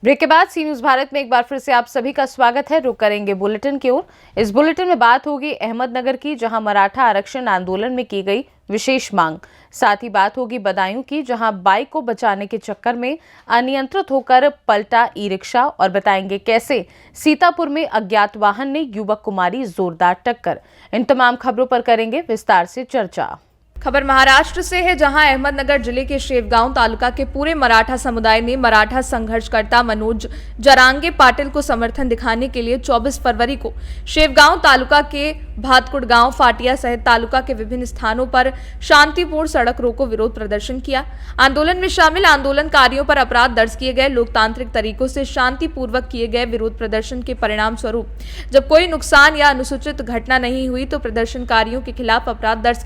Break के बाद सी news Bharat में एक बार फिर से आप सभी का स्वागत है। रुक करेंगे बुलेटिन की ओर। इस बुलेटिन में बात होगी अहमदनगर की, जहां मराठा आरक्षण आंदोलन में की गई विशेष मांग। साथ ही बात होगी बदायूं की, जहां बाइक को बचाने के चक्कर में अनियंत्रित होकर पलटा ई रिक्शा, और बताएंगे कैसे सीतापुर में अज्ञात वाहन ने युवक को मारी जोरदार टक्कर। इन तमाम खबरों पर करेंगे विस्तार से चर्चा। खबर महाराष्ट्र से है, जहां अहमदनगर जिले के शेवगांव तालुका के पूरे मराठा समुदाय ने मराठा संघर्षकर्ता मनोज जरांगे पाटिल को समर्थन दिखाने के लिए 24 फरवरी को शेवगांव तालुका के भातकुड़ गांव, फाटिया सहित तालुका के विभिन्न स्थानों पर शांतिपूर्ण सड़क रोको विरोध प्रदर्शन किया। आंदोलन में शामिल आंदोलनकारियों पर अपराध दर्ज किए गए। लोकतांत्रिक तरीकों से शांतिपूर्वक किए गए विरोध प्रदर्शन के परिणाम स्वरूप जब कोई नुकसान या अनुचित घटना नहीं हुई तो प्रदर्शनकारियों के खिलाफ अपराध दर्ज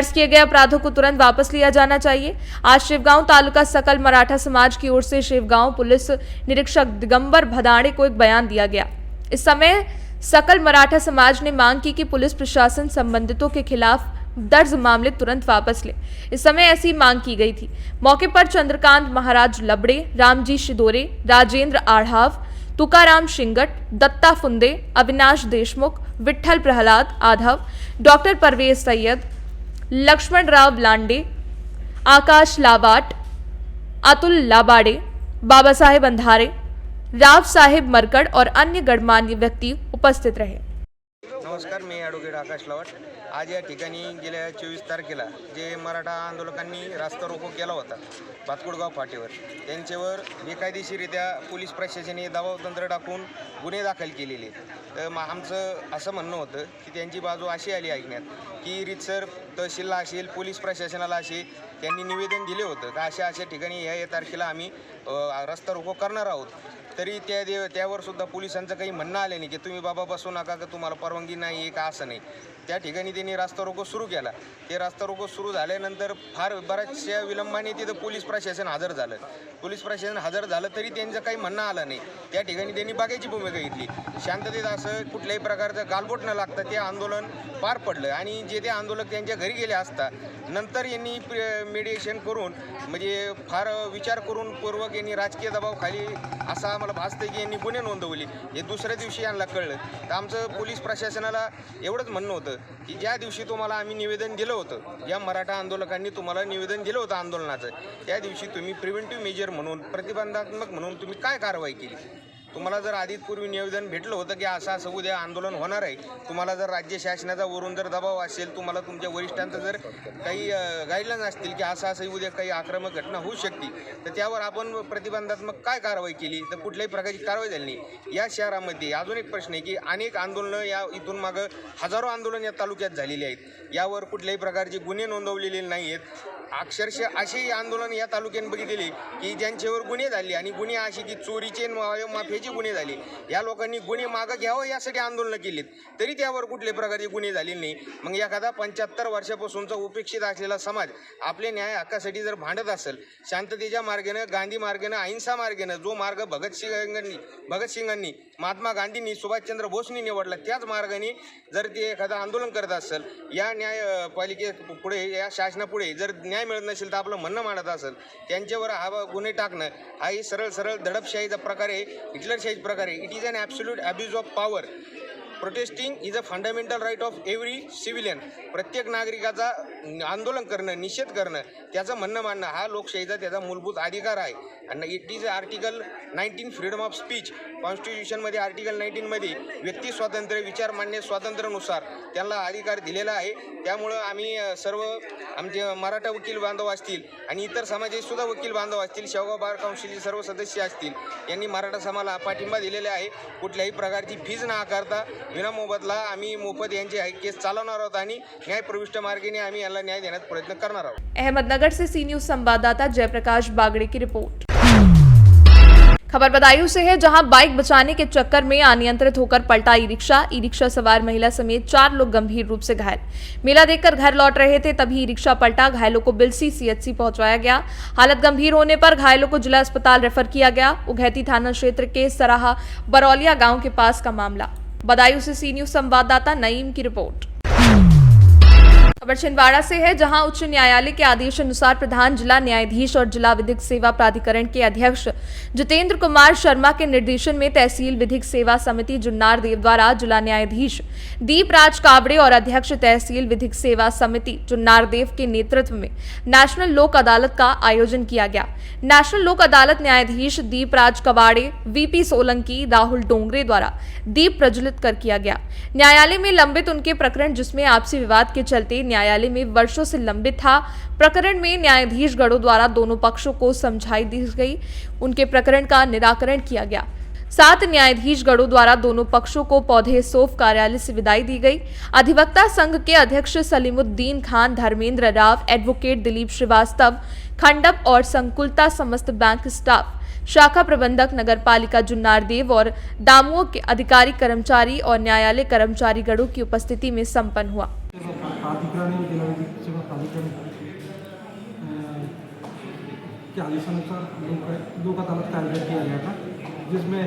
किए गए अपराधों को तुरंत वापस लिया जाना चाहिए। आज शेवगांव तालुका सकल मराठा समाज की ओर से शेवगांव पुलिस निरीक्षक दिगंबर भदाणे को एक बयान दिया गया। इस समय सकल मराठा समाज ने मांग की कि पुलिस प्रशासन संबंधितों के खिलाफ दर्ज मामले तुरंत वापस ले। इस समय ऐसी मांग की गई थी। मौके पर चंद्रकांत महाराज लबड़े, रामजी शिदोरे, राजेंद्र आढ़ाव, तुकाराम शिंगट, दत्ता फुंदे, अविनाश देशमुख, विठ्ठल प्रहलाद आधव, डॉक्टर परवेज सैयद, लक्ष्मण राव लांडे, आकाश लावाट, अतुल लाबाड़े, बाबा साहेब अंधारे, राव साहेब मरकड़ और अन्य गणमान्य व्यक्ति उपस्थित रहे। नमस्कार, मी ॲडव्होकेट आकाश लावाट। आज या ठिकाणी गेल्या 24 तारखेला जे मराठा आंदोलकांनी रास्ता रोको केला होता भातकुडगाव फाटीवर, त्यांच्यावर बेकायदेशीररित्या पोलीस प्रशासनाने दबावतंत्र टाकून गुन्हे दाखल केलेले। तर आमचं असं म्हणणं होतं की त्यांची बाजू अशी आली ऐकण्यात की रीतसर तहसीलला असेल, पोलीस प्रशासनाला असेल, त्यांनी निवेदन दिले होतं का अशा ठिकाणी या तारखेला आम्ही रस्ता रोको करणार आहोत। तरी त्यावर सुद्धा पोलिसांचं काही म्हणणं आलं नाही की तुम्ही बाबा बसू नका, का तुम्हाला परवानगी नाही आहे का, असं नाही। त्या ठिकाणी त्यांनी रास्ता रोको सुरू केला। ते रास्ता रोको सुरू झाल्यानंतर फार बऱ्याचशा विलंबाने तिथं पोलीस प्रशासन हजर झालं। पोलीस प्रशासन हजर झालं तरी त्यांचं काही म्हणणं आलं नाही। त्या ठिकाणी त्यांनी बागायची भूमिका घेतली। शांततेत असं कुठल्याही प्रकारचं गालबोट न लागता ते आंदोलन पार पडलं आणि ते आंदोलक त्यांच्या घरी गेले असता नंतर यांनी मीडिएशन करून, म्हणजे फार विचार करून पूर्वक यांनी राजकीय दबावाखाली असं आम्हाला भासतं की यांनी गुन्हे नोंदवले। हे दुसऱ्या दिवशी यांना कळलं। तर आमचं पोलीस प्रशासनाला एवढंच म्हणणं होतं की ज्या दिवशी तुम्हाला आम्ही निवेदन दिलं होतं, या मराठा आंदोलकांनी तुम्हाला निवेदन दिलं होतं आंदोलनाचं, त्या दिवशी तुम्ही प्रिव्हेंटिव्ह मेजर म्हणून, प्रतिबंधात्मक म्हणून तुम्ही काय कारवाई केली? तुम्हाला जर आधीच पूर्वी निवेदन भेटलं होतं की असं उद्या आंदोलन होणार आहे, तुम्हाला जर राज्य शासनाचा वरून जर दबाव असेल, तुम्हाला तुमच्या वरिष्ठांचं जर काही गाईडलाईन असतील की असं उद्या काही आक्रमक घटना होऊ शकते, तर त्यावर आपण प्रतिबंधात्मक काय कारवाई केली? तर कुठल्याही प्रकारची कारवाई झाली नाही। या शहरामध्ये अजून एक प्रश्न आहे की अनेक आंदोलनं या इथून मागं हजारो आंदोलन या तालुक्यात झालेली आहेत, यावर कुठल्याही प्रकारचे गुन्हे नोंदवलेले नाही आहेत। अक्षरशः अशी आंदोलन या तालुक्यात बघितलेली की ज्यांच्यावर गुन्हे झाले, आणि गुन्हे अशी की चोरीचे, माफियाचे गुन्हे झाले। या लोकांनी गुन्हे मागं घ्यावं यासाठी आंदोलनं केलीत, तरी त्यावर कुठल्याही प्रकारचे गुन्हे झाले नाही। मग एखादा 75 वर्षापासूनचा उपेक्षित असलेला समाज आपल्या न्याय हक्कासाठी जर भांडत असेल, शांततेच्या मार्गाने, गांधी मार्गाने, अहिंसा मार्गाने, जो मार्ग भगतसिंगांनी, महात्मा गांधींनी, सुभाषचंद्र बोसनी निवडला, त्याच मार्गाने जर ते एखादं आंदोलन करत असेल, या न्यायपालिके पुढे, या शासनापुढे जर न्याय मिळत नसेल तर आपलं म्हणणं मांडत असेल, त्यांच्यावर हा गुन्हे टाकणं हा ही सरळ दडपशाहीचा प्रकार आहे, हिटलरशाही प्रकार आहे। It is an absolute abuse of power. Protesting is a fundamental right of every civilian. प्रत्येक नागरिकाचा आंदोलन करणं, निषेध करणं, त्याचं म्हणणं मांडणं हा लोकशाहीचा त्याचा मूलभूत अधिकार आहे। आणि it is article 19 freedom of speech. कॉन्स्टिट्यूशनमध्ये आर्टिकल 19मध्ये व्यक्ती स्वातंत्र्य, विचार मांडणे स्वातंत्र्यानुसार त्यांना अधिकार दिलेला आहे। त्यामुळं आम्ही सर्व आमचे मराठा वकील बांधव असतील आणि इतर समाजाचे सुद्धा वकील बांधव असतील, शेवगाव बार काउन्सिलचे सर्व सदस्य असतील, यांनी मराठा समाजाला पाठिंबा दिलेला आहे। कुठल्याही प्रकारची फीज न आकारता विनामोबदला आम्ही मोफत यांचे केस चालवणार आहोत आणि न्यायप्रविष्ट मार्गाने आम्ही याला न्याय देण्याचा प्रयत्न करणार आहोत। अहमदनगर से सी न्यूज संवाददाता जयप्रकाश बागड़े की रिपोर्ट। खबर बदायूं से है, जहां बाइक बचाने के चक्कर में अनियंत्रित होकर पलटा ई रिक्शा सवार महिला समेत 4 लोग गंभीर रूप से घायल। मेला देखकर घर लौट रहे थे, तभी ई रिक्शा पलटा। घायलों को बिलसी सीएचसी पहुंचाया गया। हालत गंभीर होने पर घायलों को जिला अस्पताल रेफर किया गया। उघैती थाना क्षेत्र के सराहा बरौलिया गांव के पास का मामला। बदायूं से सी न्यूज संवाददाता नईम की रिपोर्ट। खबर खबर छिंदवाड़ा से है, जहां उच्च न्यायालय के आदेश अनुसार प्रधान जिला न्यायाधीश और जिला विधिक सेवा प्राधिकरण के अध्यक्ष जितेंद्र कुमार शर्मा के निर्देशन में तहसील विधिक सेवा समिति जुन्नार देव द्वारा जिला न्यायाधीश दीप राज काबड़े और अध्यक्ष तहसील विधिक सेवा समिति जुन्नार देव के नेतृत्व में नेशनल लोक अदालत का आयोजन किया गया। नेशनल लोक अदालत न्यायाधीश दीप राज कबाड़े, वीपी सोलंकी, राहुल डोंगरे द्वारा दीप प्रज्वलित कर किया गया। न्यायालय में लंबित उनके प्रकरण, जिसमें आपसी विवाद के चलते न्यायालय में वर्षों से लंबित था, प्रकरण में न्यायाधीश गणों द्वारा दोनों पक्षों को समझाई दी गई, उनके प्रकरण का निराकरण किया गया। साथ न्यायाधीश गणों द्वारा दोनों पक्षों को पौधे सोफ कार्यालय से विदाई दी गई। अधिवक्ता संघ के अध्यक्ष सलीमुद्दीन खान, धर्मेंद्र राव, एडवोकेट दिलीप श्रीवास्तव, खंडप और संकुलता समस्त बैंक स्टाफ, शाखा प्रबंधक नगर पालिका जुन्नार देव और दामुओं के अधिकारी कर्मचारी और न्यायालय कर्मचारी गणों की उपस्थिति में संपन्न हुआ। के आदेशानुसार लोक अदालत का आयोजन किया गया था, जिसमें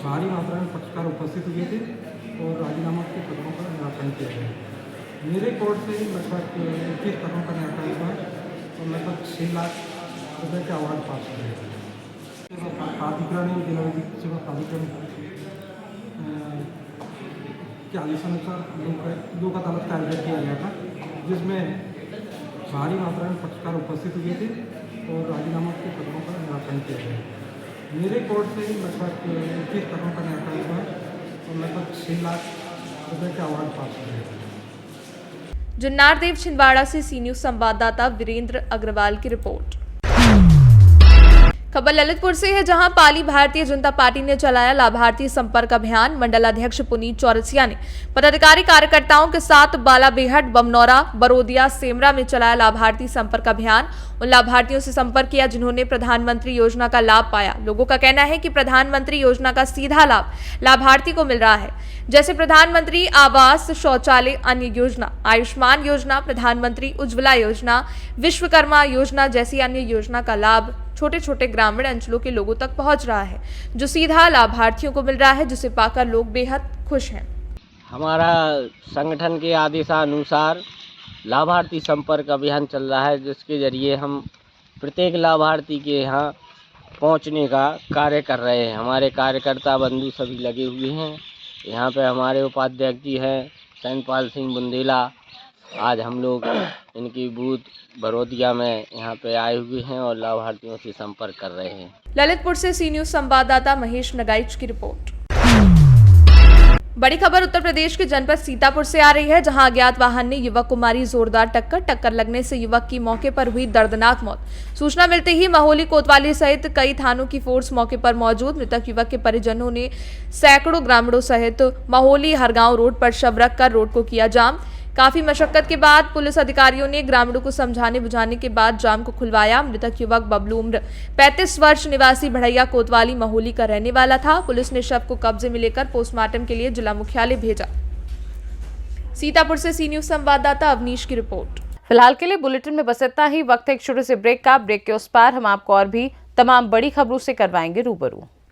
भारी मात्रा में पक्षकार उपस्थित हुए थे और राजीनामा के प्रकरणों का निराकरण किया गया। मेरे कोर्ट से लगभग 21 प्रकरणों का निराकरण हुआ और लगभग 6 लाख रुपये के अवार्ड पास हुए। प्राधिकरण जिला विधिक सेवा प्राधिकरण के आदेशानुसार लोक अदालत का आयोजन किया गया था, जिसमें भारी मात्रा में पक्षकार उपस्थित हुए थे और राजीनामा के प्रकरणों का निराकरण किया गया। मेरे कोर्ट से लगभग 21 प्रकरणों का निराकरण हुआ और लगभग 6 लाख रुपये के अवार्ड पास हुए। जुन्नार देव छिंदवाड़ा से सी न्यूज संवाददाता वीरेंद्र अग्रवाल की रिपोर्ट। खबर ललितपुर से है, जहां पाली भारतीय जनता पार्टी ने चलाया लाभार्थी संपर्क अभियान। मंडल अध्यक्ष पुनीत चौरसिया ने पदाधिकारी कार्यकर्ताओं के साथ बालाबेहट, बमनौरा, बरोदिया, सेमरा में चलाया लाभार्थी संपर्क अभियान। उन लाभार्थियों से संपर्क किया जिन्होंने प्रधानमंत्री योजना का लाभ पाया। लोगों का कहना है कि प्रधानमंत्री योजना का सीधा लाभ लाभार्थी को मिल रहा है, जैसे प्रधानमंत्री आवास, शौचालय, अन्य योजना, आयुष्मान योजना, प्रधानमंत्री उज्ज्वला योजना, विश्वकर्मा योजना जैसी अन्य योजना का लाभ छोटे छोटे ग्रामीण अंचलों के लोगों तक पहुंच रहा है, जो सीधा लाभार्थियों को मिल रहा है, जिसे पाकर लोग बेहद खुश हैं। हमारा संगठन के आदेशानुसार लाभार्थी संपर्क अभियान चल रहा है, जिसके जरिए हम प्रत्येक लाभार्थी के यहाँ पहुँचने का कार्य कर रहे हैं। हमारे कार्यकर्ता बंधु सभी लगे हुए हैं। यहाँ पे हमारे उपाध्यक्ष जी हैं सैनपाल सिंह बुंदेला। आज हम लोग इनकी बूथ बरोदिया में यहाँ पे आए हुए हैं और लाभार्थियों से संपर्क कर रहे हैं। ललितपुर से सी न्यूज संवाददाता महेश नगाइच की रिपोर्ट। बड़ी खबर उत्तर प्रदेश के जनपद सीतापुर से आ रही है, जहां अज्ञात वाहन ने युवक को मारी जोरदार टक्कर लगने से युवक की मौके पर हुई दर्दनाक मौत। सूचना मिलते ही महोली, कोतवाली सहित कई थानों की फोर्स मौके पर मौजूद। मृतक युवक के परिजनों ने सैकड़ों ग्रामीणों सहित महोली हरगांव रोड पर शव रखकर रोड को किया जाम। काफी मशक्कत के बाद पुलिस अधिकारियों ने ग्रामीणों को समझाने बुझाने के बाद जाम को खुलवाया। मृतक युवक बबलू उम्र 35 वर्ष, निवासी बढ़ैया, कोतवाली, महोली का रहने वाला था। पुलिस ने शव को कब्जे में लेकर पोस्टमार्टम के लिए जिला मुख्यालय भेजा। सीतापुर से सी न्यूज संवाददाता अवनीश की रिपोर्ट। फिलहाल के लिए बुलेटिन में बस इतना ही। वक्त है एक छोटे से ब्रेक का। ब्रेक के उस पार हम आपको और भी तमाम बड़ी खबरों से करवाएंगे रूबरू।